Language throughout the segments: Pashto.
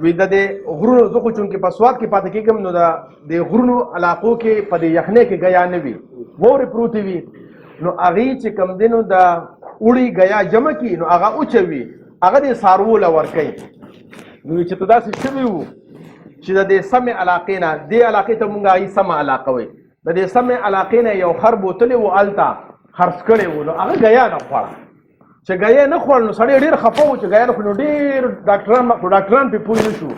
وی د دې غرونو زه خو چونکې په سوات کې پاتې کېږم نو د غرونو علاقو کې په دې یخنۍ کې ګیا نه وي، واورې پروتې وي، نو هغې چې کوم دی نو د اوړي ګیا جمع کړي نو هغه اوچوي، هغه د څاروو له ورکوي. نو چې ته داسې شوي وو چې د دې سمې علاقې نه دې علاقې ته مونږ هغې سمه علاقه وایي، د دې سمې علاقې نه یو خر بوتلی و هلته خرڅ کړی و، نو هغه ګیا نه خوړه. چې ګیا نه خوړل نو سړی ډېر خفه و چې ګیا نه خوړ، نو ډېر ډاکټران پرې پوه نه شو.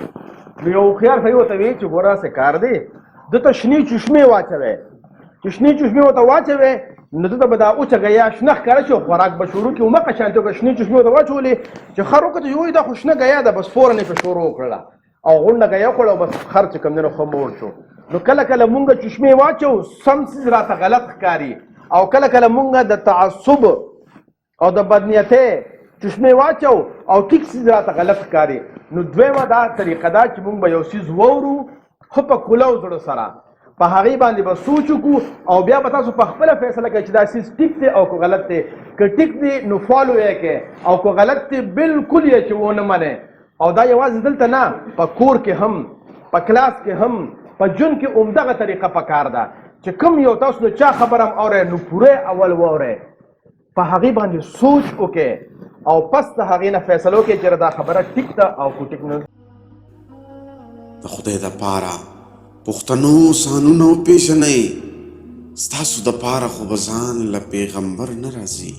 نو یو هوښیار سړي ورته ویل چې ګوره څه کار دی، ده ته شنې چشمې واچوی، چې شنې چشمې ورته واچوی نو ده ته به دا اوچه ګیا شنه ښکاره شي او خوراک به شروع کړي. همغه شانتې وکړه، شنې چشمې ورته واچولې چې خر وکتل چې دا خو شنه ګیا ده، بس فوراً یې پرې شروع وکړله او غونډه ګیا وکړه او بس خر چې کوم دی نو ښه موړ شو. نو کله کله مونږ چشمې واچو سم څیز راته غلط ښکاري، او کله کله مونږ د تعصب او د بدنیتۍ چشمې واچو او ټیک څیز راته غلط ښکاري. نو دویمه دا طریقه ده چې مونږ به یو څیز واورو خو په کلو زړه سره په هغې باندې به سوچ وکړو او بیا به تاسو په خپله فیصله کوئ چې دا څیز ټیک دی او که غلط دی. که ټیک دی نو فالو یې کوئ او که غلط دی بلکل یې چې ونه منئ. او دا یوازې دلته نه، په کور کې هم، په کلاس کې هم، په ژوند کې همدغه طریقه پکار ده چې کوم یو تاسو د چا خبره هم اورئ نو پوره اول واورئ، په هغې باندې سوچ وکړئ او پس د هغې نه فیصله وکړئ چې دا خبره ټیک ده او که ټیک نه. د خدای دپاره پښتنو ځانونه وپېژنئ، ستاسو دپاره خو به ځان له پیغمبر نه راځي.